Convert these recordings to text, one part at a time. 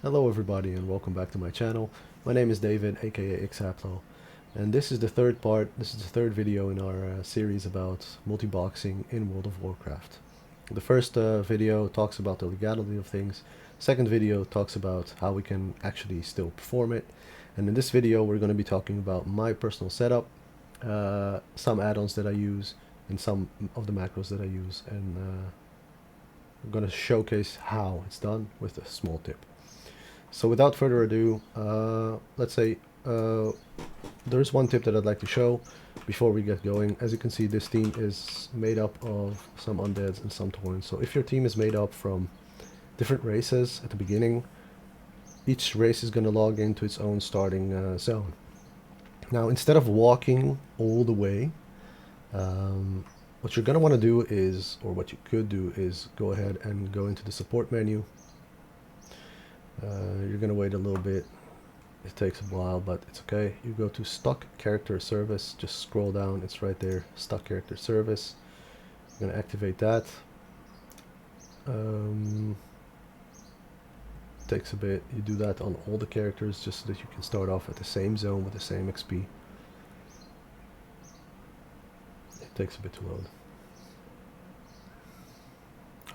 Hello everybody and welcome back to my channel. My name is David, aka Xaplo, and this is the third video in our series about multi-boxing in World of Warcraft. The first video talks about the legality of things, second video talks about how we can actually still perform it, and in this video we're going to be talking about my personal setup, some add-ons that I use, and some of the macros that I use, and I'm going to showcase how it's done with a small tip. So without further ado, let's say there's one tip that I'd like to show before we get going. As you can see, this team is made up of some undeads and some taurens. So if your team is made up from different races at the beginning, each race is going to log into its own starting zone. Now, instead of walking all the way, what you're going to want to do is, or what you could do is, go ahead and go into the support menu. You're gonna wait a little bit. It takes a while, but it's okay. You go to stock character service, just scroll down, it's right there, stock character service. I'm gonna activate that. Takes a bit. You do that on all the characters just so that you can start off at the same zone with the same XP. It takes a bit to load.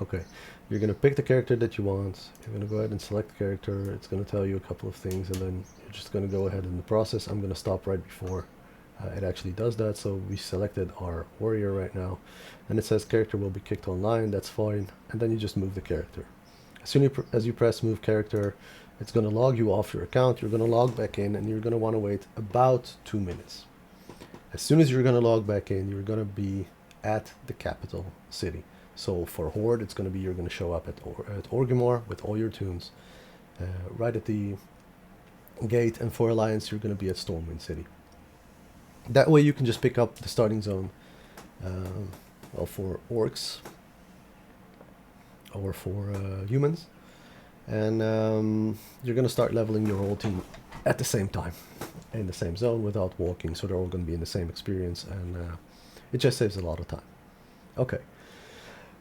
Okay, you're going to pick the character that you want. You're going to go ahead and select the character. It's going to tell you a couple of things, and then you're just going to go ahead in the process. I'm going to stop right before it actually does that. So we selected our warrior right now, and it says character will be kicked online. That's fine. And then you just move the character. As soon as you press move character, it's going to log you off your account. You're going to log back in, and you're going to want to wait about 2 minutes. As soon as you're going to log back in, you're going to be at the capital city. So for Horde, it's going to be you're going to show up at Orgrimmar with all your tunes, right at the gate, and for Alliance, you're going to be at Stormwind City. That way you can just pick up the starting zone, well, for orcs or for humans, and you're going to start leveling your whole team at the same time in the same zone without walking, so they're all going to be in the same experience, and it just saves a lot of time. Okay.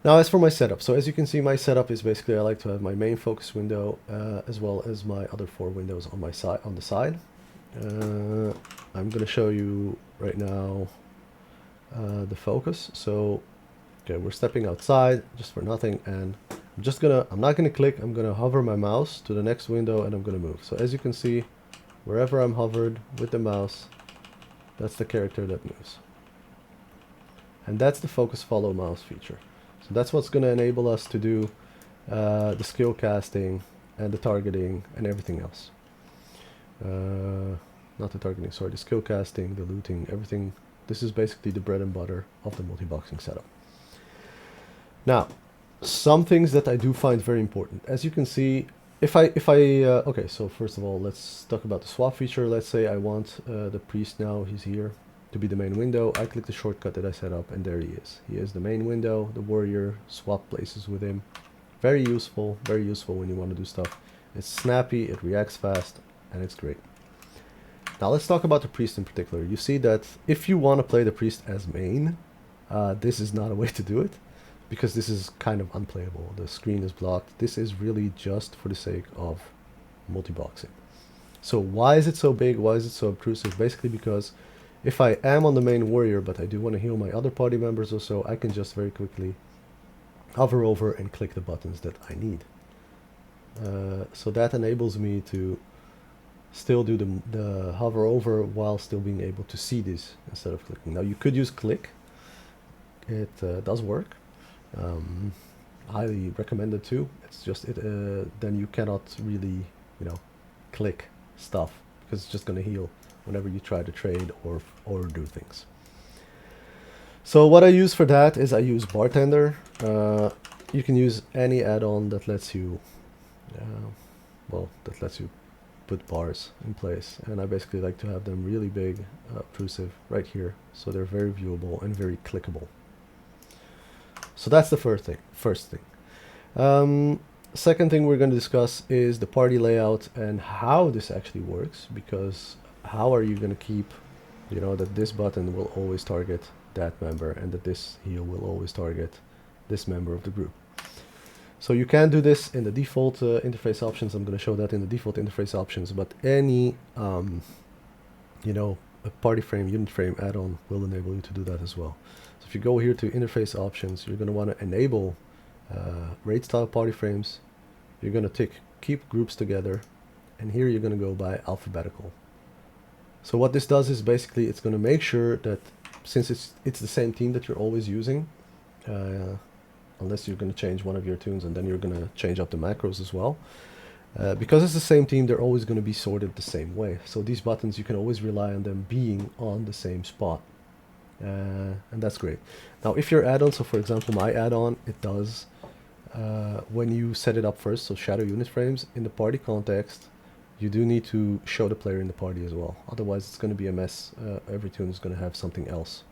Now, as for my setup, so as you can see, my setup is basically I like to have my main focus window as well as my other 4 windows on my side. On the side, I'm going to show you right now the focus. So, okay, we're stepping outside just for nothing, and I'm not gonna click. I'm gonna hover my mouse to the next window, and I'm gonna move. So as you can see, wherever I'm hovered with the mouse, that's the character that moves, and that's the focus follow mouse feature. So that's what's going to enable us to do the skill casting and the targeting and everything else. Not the targeting, sorry, the skill casting, the looting, everything. This is basically the bread and butter of the multi-boxing setup. Now, some things that I do find very important. As you can see, okay, so first of all, let's talk about the swap feature. Let's say I want the priest now, he's here, to be the main window. I click the shortcut that I set up, and there he is. He is the main window. The warrior, swap places with him. Very useful when you want to do stuff. It's snappy, it reacts fast, and it's great. Now let's talk about the priest in particular. You see that if you want to play the priest as main, this is not a way to do it, because this is kind of unplayable. The screen is blocked. This is really just for the sake of multi-boxing. So why is it so big? Why is it so obtrusive? Basically because if I am on the main warrior, but I do want to heal my other party members or so, I can just very quickly hover over and click the buttons that I need. So that enables me to still do the hover over while still being able to see this instead of clicking. Now you could use click. It does work. Highly recommended too. It's just then you cannot really, click stuff because it's just going to heal whenever you try to trade or do things. So what I use for that is I use Bartender. You can use any add-on that lets you, put bars in place, and I basically like to have them really big, obtrusive right here, so they're very viewable and very clickable. So that's the first thing. Second thing we're going to discuss is the party layout and how this actually works, because how are you going to keep, that this button will always target that member and that this heal will always target this member of the group. So you can do this in the default interface options. I'm going to show that in the default interface options, but any, you know, a party frame, unit frame add-on will enable you to do that as well. So if you go here to interface options, you're going to want to enable raid style party frames. You're going to tick keep groups together, and here you're going to go by alphabetical. So what this does is basically it's going to make sure that since it's the same team that you're always using, unless you're going to change one of your tunes and then you're going to change up the macros as well. Because it's the same team, they're always going to be sorted the same way. So these buttons, you can always rely on them being on the same spot. And that's great. Now, if your add-on, so for example, my add-on, it does, when you set it up first, so shadow unit frames, in the party context, you do need to show the player in the party as well. Otherwise, it's going to be a mess. Every tune is going to have something else.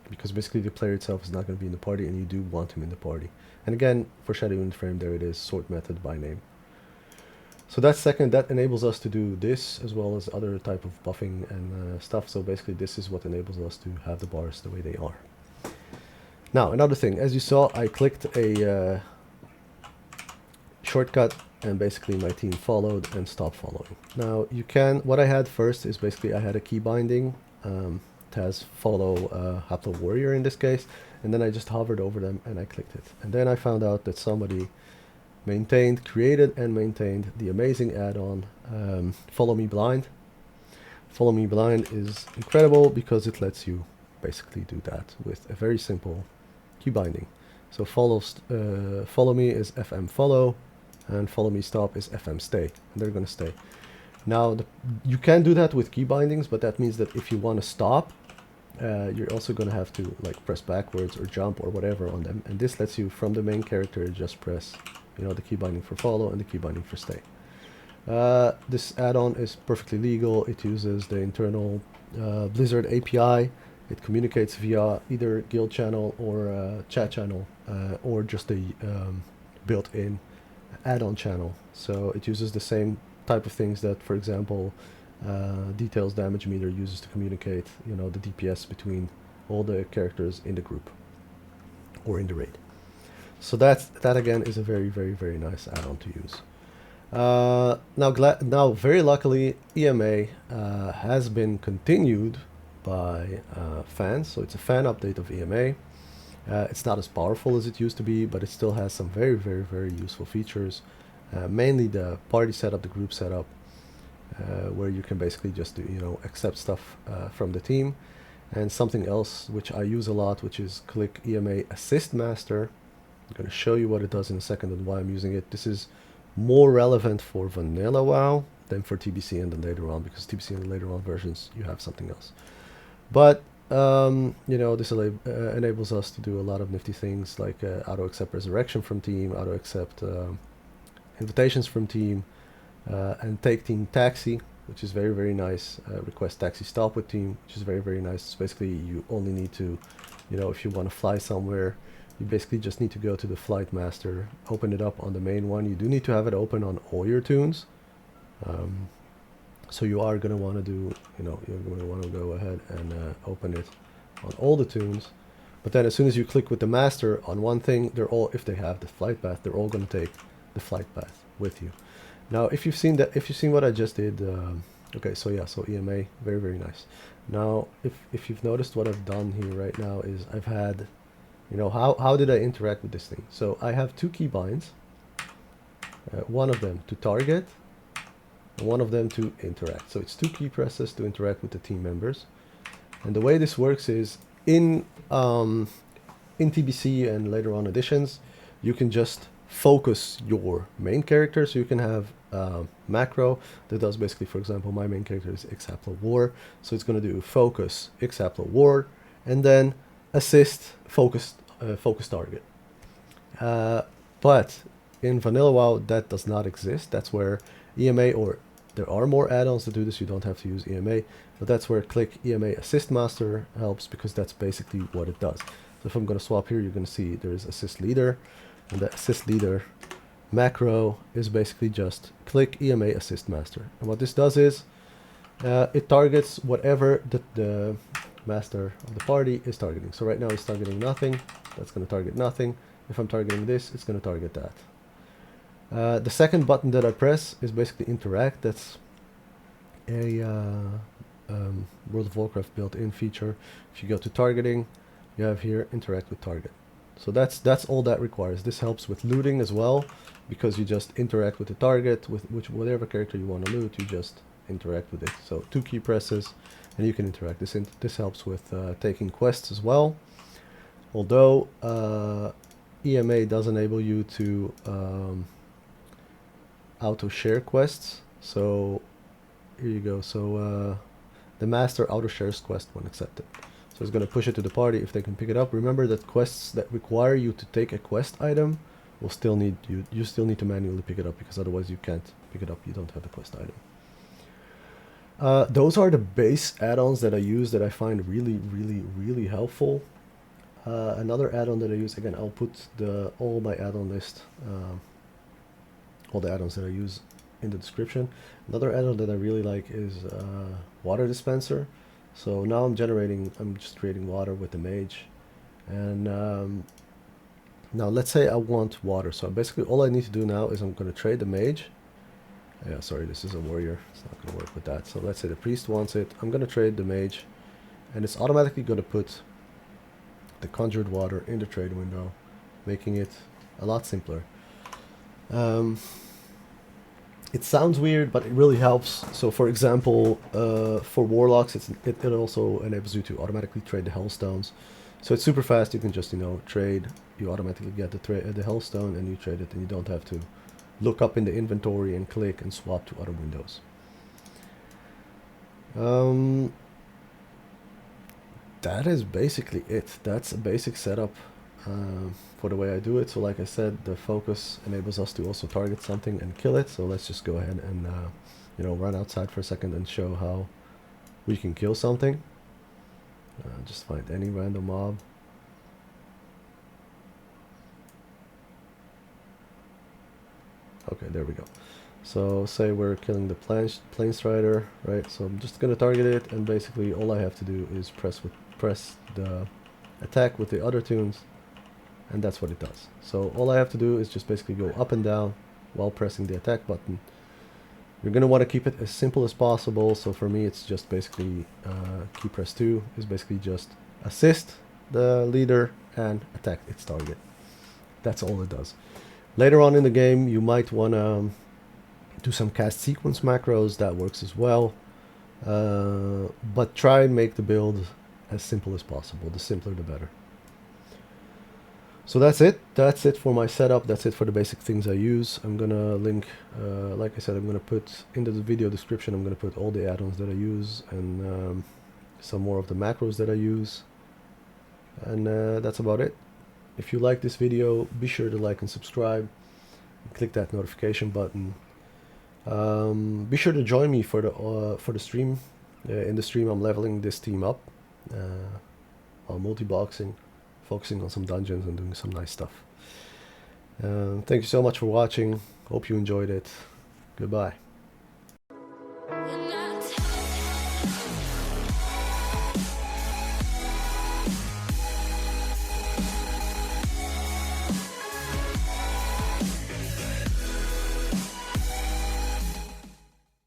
Because basically the player itself is not going to be in the party and you do want him in the party. And again, for shadow unit frame, there it is, sort method by name. So that's second, that enables us to do this as well as other type of buffing and stuff. So basically this is what enables us to have the bars the way they are. Now, another thing, as you saw, I clicked a shortcut and basically my team followed and stopped following. Now you can, what I had first is basically I had a key binding. It has follow Haplo Warrior in this case, and then I just hovered over them and I clicked it. And then I found out that somebody created and maintained the amazing add-on Follow Me Blind. Follow Me Blind is incredible because it lets you basically do that with a very simple key binding. So follow me is FM follow, and follow me stop is FM stay, and they're going to stay. Now, you can do that with key bindings, but that means that if you want to stop, you're also going to have to like press backwards or jump or whatever on them. And this lets you, from the main character, just press, you know, the key binding for follow and the key binding for stay. This add-on is perfectly legal. It uses the internal Blizzard API. It communicates via either guild channel or chat channel, or just a built-in add-on channel. So it uses the same type of things that, for example, details damage meter uses to communicate, you know, the DPS between all the characters in the group or in the raid. So that again is a very, very, very nice add-on to use. Now, very luckily, EMA has been continued by fans, so it's a fan update of EMA. It's not as powerful as it used to be, but it still has some very, very, very useful features. Mainly the party setup, the group setup, where you can basically just do, you know, accept stuff from the team. And something else which I use a lot, which is click EMA Assist Master. I'm going to show you what it does in a second and why I'm using it. This is more relevant for vanilla WoW than for TBC and then later on, because TBC and the later on versions you have something else. But you know, this enables us to do a lot of nifty things like auto accept resurrection from team, auto accept invitations from team, and take team taxi, which is very, very nice. Request taxi stop with team, which is very, very nice. It's basically, you only need to, you know, if you want to fly somewhere, you basically just need to go to the flight master, open it up on the main one. You do need to have it open on all your tunes. So you are going to want to do, you know, you're going to want to go ahead and open it on all the tunes. But then as soon as you click with the master on one thing, they're all, if they have the flight path, they're all going to take the flight path with you. Now, if you've seen that, if you've seen what I just did, okay, so yeah, so EMA, very, very nice. Now, if you've noticed what I've done here right now is I've had, you know, how did I interact with this thing? So I have two key binds, one of them to target, and one of them to interact. So it's two key presses to interact with the team members. And the way this works is in TBC and later on additions, you can just focus your main character. So you can have macro that does basically, for example, my main character is Xaplo War, so it's going to do focus Xaplo War and then assist focus target. But in vanilla WoW that does not exist. That's where EMA, or there are more add-ons that do this, you don't have to use EMA, but that's where click EMA Assist Master helps, because that's basically what it does. So if I'm going to swap here, you're going to see there's Assist Leader, and the Assist Leader macro is basically just click EMA Assist Master. And what this does is it targets whatever the master of the party is targeting. So right now it's targeting nothing, that's going to target nothing. If I'm targeting this, it's going to target that. The second button that I press is basically interact. That's a World of Warcraft built-in feature. If you go to targeting, you have here interact with target. So that's all that requires. This helps with looting as well, because you just interact with the target, with whatever character you want to loot, you just interact with it. So 2 key presses and you can interact. This helps with taking quests as well. Although EMA does enable you to auto share quests. So here you go. So the master auto shares quest when accepted. So it's going to push it to the party if they can pick it up. Remember that quests that require you to take a quest item will still need you still need to manually pick it up, because otherwise you can't pick it up. You don't have the quest item. Those are the base add-ons that I use that I find really helpful. Another add-on that I use, again, I'll put all my add-on list, all the add-ons that I use in the description. Another add-on that I really like is water dispenser. So now I'm just creating water with the mage. And now let's say I want water. So basically all I need to do now is I'm going to trade the mage. Yeah, sorry, this is a warrior. It's not going to work with that. So let's say the priest wants it. I'm going to trade the mage. And it's automatically going to put the conjured water in the trade window, making it a lot simpler. It sounds weird, but it really helps. So for example, for warlocks, it also enables you to automatically trade the hellstones. So it's super fast. You can just, trade. You automatically get the hellstone and you trade it, and you don't have to look up in the inventory and click and swap to other windows. That is basically it. That's a basic setup for the way I do it. So like I said, the focus enables us to also target something and kill it. So let's just go ahead and run outside for a second and show how we can kill something. Just find any random mob. Okay, there we go. So say we're killing the Planestrider, right? So I'm just gonna target it, and basically all I have to do is press the attack with the other tunes, and that's what it does. So all I have to do is just basically go up and down while pressing the attack button. You're gonna want to keep it as simple as possible. So for me, it's just basically key press 2 is basically just assist the leader and attack its target. That's all it does. Later on in the game, you might want to do some cast sequence macros. That works as well. But try and make the build as simple as possible. The simpler, the better. So that's it. That's it for my setup. That's it for the basic things I use. I'm going to link, like I said, I'm going to put in the video description, I'm going to put all the add-ons that I use and some more of the macros that I use. And that's about it. If you like this video, be sure to like and subscribe. Click that notification button. Be sure to join me for the stream. In the stream, I'm leveling this team up while multiboxing, focusing on some dungeons and doing some nice stuff. Thank you so much for watching. Hope you enjoyed it. Goodbye.